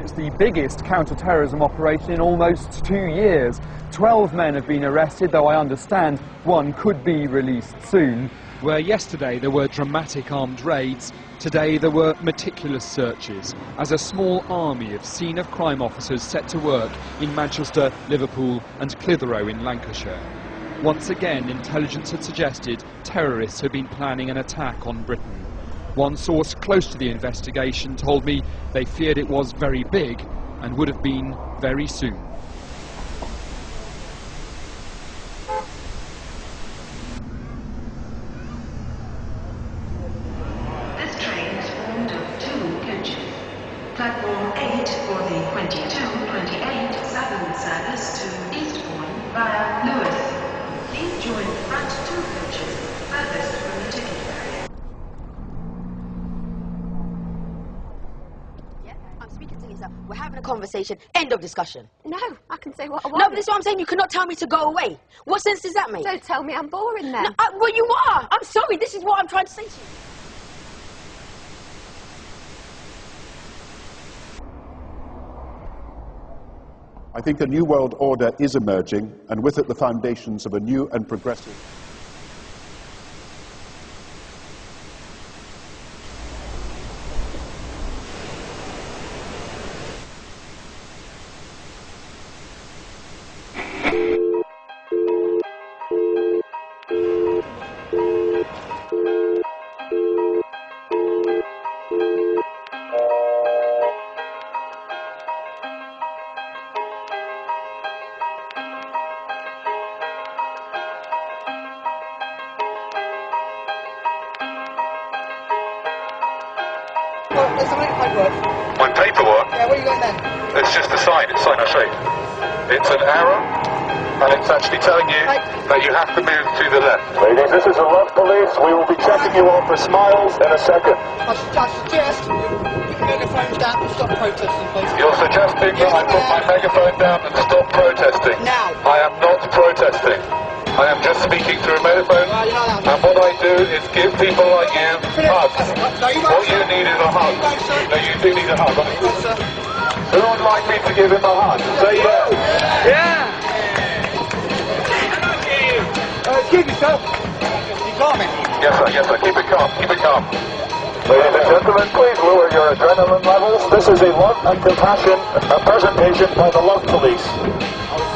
it's the biggest counter-terrorism operation in almost 2 years. 12 men have been arrested, though I understand one could be released soon. Where yesterday there were dramatic armed raids, today there were meticulous searches, as a small army of scene-of-crime officers set to work in Manchester, Liverpool and Clitheroe in Lancashire. Once again, intelligence had suggested terrorists had been planning an attack on Britain. One source close to the investigation told me they feared it was very big and would have been very soon. Platform 8 for the 22-28 Southern service to Eastbourne via Lewis. Please join the front 2 coaches furthest from the ticket area. Yeah, I'm speaking to Lisa. We're having a conversation. End of discussion. No, I can say what I want. No, but this is what I'm saying. You cannot tell me to go away. What sense does that make? Don't tell me I'm boring then. No, well, you are. I'm sorry. This is what I'm trying to say to you. I think a new world order is emerging, and with it the foundations of a new and progressive. There's something paperwork. My paperwork? Yeah, where are you going then? It's just a sign. It's sign I shade. It's an arrow, and it's actually telling you that you have to move to the left. Ladies, this is the Love Police. We will be checking you all for smiles in a second. I suggest you put your phones down and stop protesting, please. You're suggesting that I put my megaphone down and stop protesting. Now. I am not protesting. I am just speaking through a megaphone, and what I do is give people like you hugs. What you need is a hug. No, you do need a hug. Who would like me to give him a hug? Say yeah. Yeah! Keep yourself. You got me. Yes, sir. Keep it calm. Keep it calm. Ladies and gentlemen, please lower your adrenaline levels. This is a love and compassion presentation by the Love Police.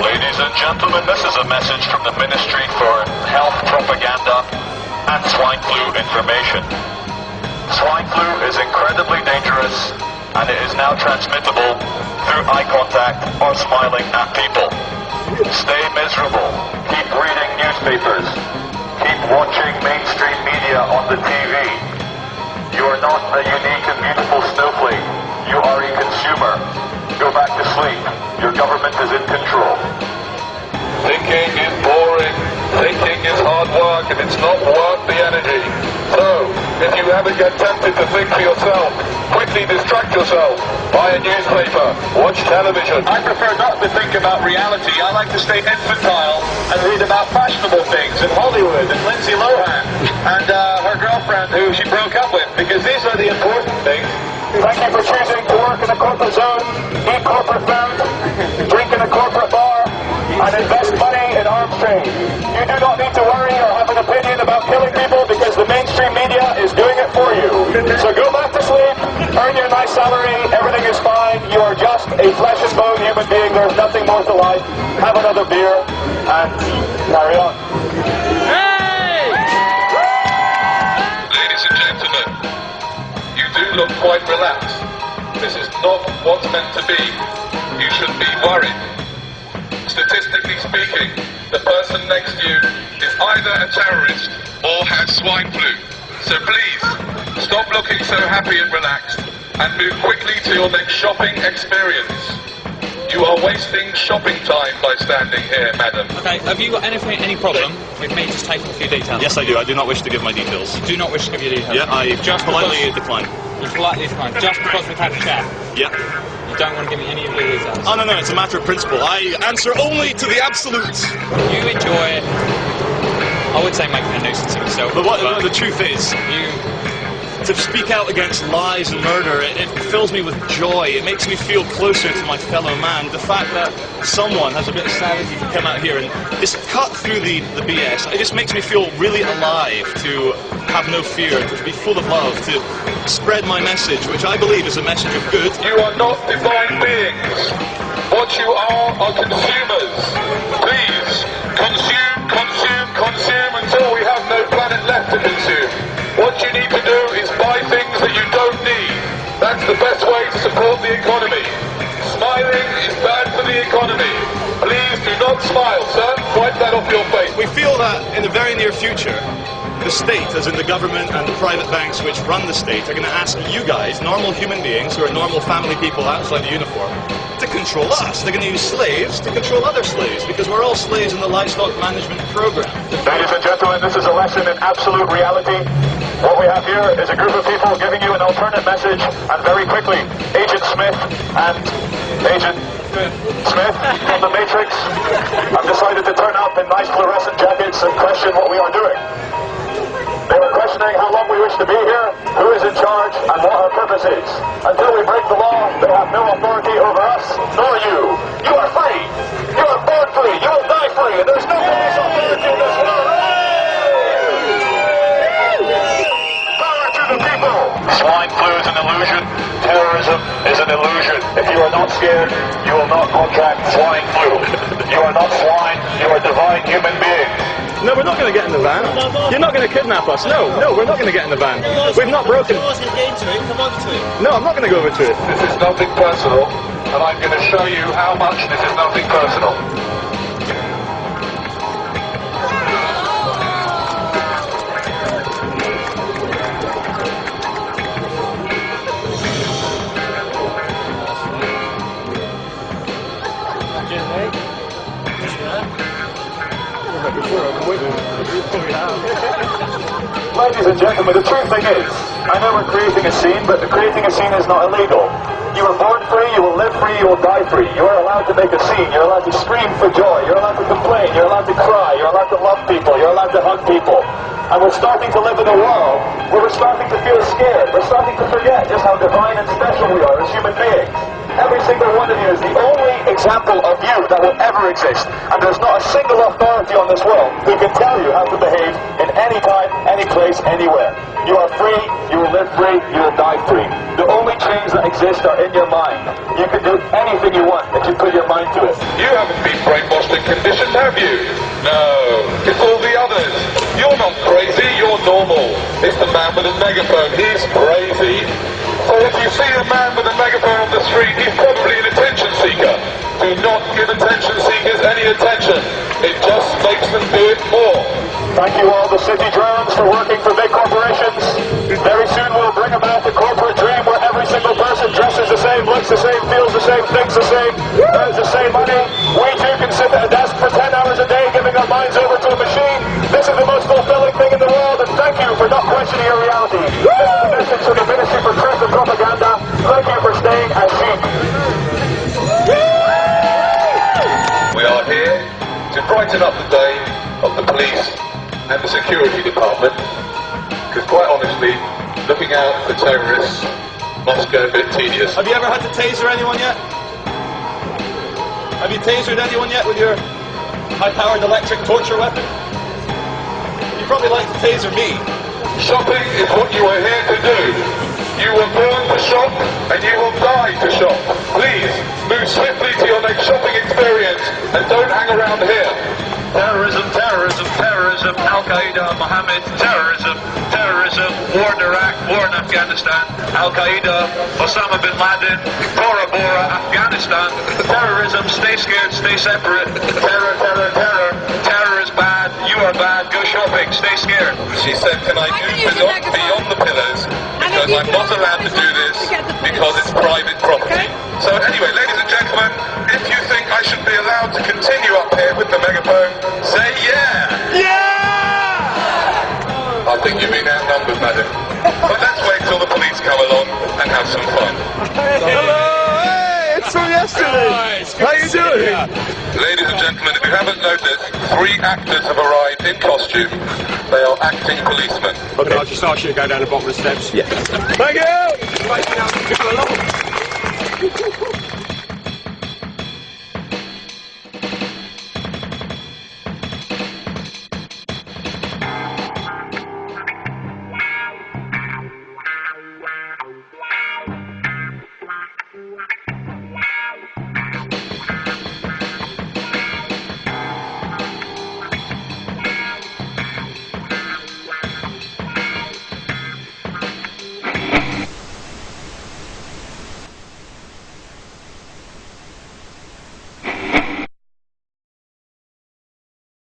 Ladies and gentlemen, this is a message from the Ministry for Health Propaganda and Swine Flu Information. Swine flu is incredibly dangerous, and it is now transmittable through eye contact or smiling at people. Stay miserable. Keep reading newspapers. Keep watching mainstream media on the TV. You are not a unique and beautiful snowflake. You are a consumer. Go back to sleep. Your government is in control. Thinking is boring. Thinking is hard work, and it's not worth the energy. So, if you ever get tempted to think for yourself, quickly distract yourself. Buy a newspaper. Watch television. I prefer not to think about reality. I like to stay infantile and read about fashionable things in Hollywood and Lindsay Lohan and her girlfriend who she broke up with, because these are the important things. Thank you for choosing to work in a corporate zone, eat corporate food, drink in a corporate bar, and invest money in arms trade. You do not need to worry or have an opinion about killing people because the mainstream media is doing it for you. So go back to sleep, earn your nice salary, everything is fine. You are just a flesh and bone human being. There's nothing more to life. Have another beer and carry on. Hey! Ladies and gentlemen, you do look quite relaxed. This is not what's meant to be. You should be worried. Statistically speaking, the person next to you is either a terrorist or has swine flu. So please, stop looking so happy and relaxed and move quickly to your next shopping experience. You are wasting shopping time by standing here, madam. Okay, have you got any problem with me just taking a few details? Yes, I do. I do not wish to give my details. You do not wish to give your details? Yeah, I just politely decline. You politely decline, just because we've had a chat? Yeah. You don't want to give me any of your details? Oh, no, it's a matter of principle. I answer only to the absolutes. You enjoy, I would say, making a nuisance of yourself. But the truth is... You to speak out against lies and murder, it fills me with joy. It makes me feel closer to my fellow man. The fact that someone has a bit of sanity to come out here and just cut through the BS, it just makes me feel really alive to have no fear, to be full of love, to spread my message, which I believe is a message of good. You are not divine beings. What you are consumers. Please, consume, consume, consume until we have no planet left to consume. What you need to do is buy things that you don't need. That's the best way to support the economy. Smiling is bad for the economy. Please do not smile, sir. Wipe that off your face. We feel that in the very near future, the state, as in the government and the private banks which run the state, are going to ask you guys, normal human beings who are normal family people outside the uniform, to control us. They're going to use slaves to control other slaves, because we're all slaves in the livestock management program. Ladies and gentlemen, this is a lesson in absolute reality. What we have here is a group of people giving you an alternate message, and very quickly, Agent Smith and Agent Smith from the Matrix have decided to turn up in nice fluorescent jackets and question what we are doing. They are questioning how long we wish to be here, who is in charge, and what our purpose is. Until we break the law, they have no authority over us, nor you. You are free. You are born free. You will die free. And there's no police authority in this world. Power to the people. Swine flu is an illusion. Terrorism is an illusion. If you are not scared, you will not contract swine flu. You are not swine. You are divine human beings. No, we're not going to get in the van. You're not going to kidnap us. No, we're not going to get in the van. We've not broken. No, I'm not going to go over to it. This is nothing personal, and I'm going to show you how much this is nothing personal. Ladies and gentlemen, the true thing is, I know we're creating a scene, but creating a scene is not illegal. You were born free, you will live free, you will die free. You are allowed to make a scene, you're allowed to scream for joy, you're allowed to complain, you're allowed to cry, you're allowed to love people, you're allowed to hug people. And we're starting to live in a world where we're starting to feel scared. We're starting to forget just how divine and special we are as human beings. Every single one of you is the only example of you that will ever exist. And there's not a single authority on this world who can tell you how to behave in any time, any place, anywhere. You are free, you will live free, you will die free. The only chains that exist are in your mind. You can do anything you want if you put your mind to it. You haven't been brainwashed and conditioned, have you? No, it's all the others. You're not crazy, you're normal. It's the man with a megaphone, he's crazy. So if you see a man with a megaphone on the street, he's probably an attention seeker. Do not give attention seekers any attention. It just makes them do it more. Thank you all, the city drones, for working for big corporations. Very soon we'll bring about a corporate dream where every single person dresses the same, looks the same, feels the same, thinks the same, earns the same money. We too can sit at a desk for 10 hours a day giving our minds over to a machine. This is the most fulfilling thing in the world, and thank you for not questioning your reality. This is the message from the Ministry for Truth and Propaganda. Thank you for staying as sheep. We are here to brighten up the day of the police and the security department, because quite honestly, looking out for terrorists must get a bit tedious. Have you ever had to taser anyone yet? Have you tasered anyone yet with your high-powered electric torture weapon? You'd probably like to taser me. Shopping is what you are here to do. You were born to shop, and you will die to shop. Please, move swiftly to your next shopping experience, and don't hang around here. Terrorism, terrorism, terrorism, Al-Qaeda, Mohammed, terrorism, terrorism, war in Iraq, war in Afghanistan, Al-Qaeda, Osama bin Laden, Bora Bora, Afghanistan, terrorism, stay scared, stay separate, terror, terror, terror, terror is bad, you are bad, go shopping, stay scared. She said, can I do beyond the pillars, because I'm not allowed to do this, because it's private property. So anyway, ladies and gentlemen, if you think I should be allowed to continue up here with the megaphone, say yeah! Yeah! I think you've been outnumbered, madam. But let's wait till the police come along and have some fun. Hello! Hey, it's from yesterday! How you doing? Ladies and gentlemen, if you haven't noticed, 3 actors have arrived in costume. They are acting policemen. Okay, I'll just ask you to go down the bottom of the steps. Yeah. Thank you!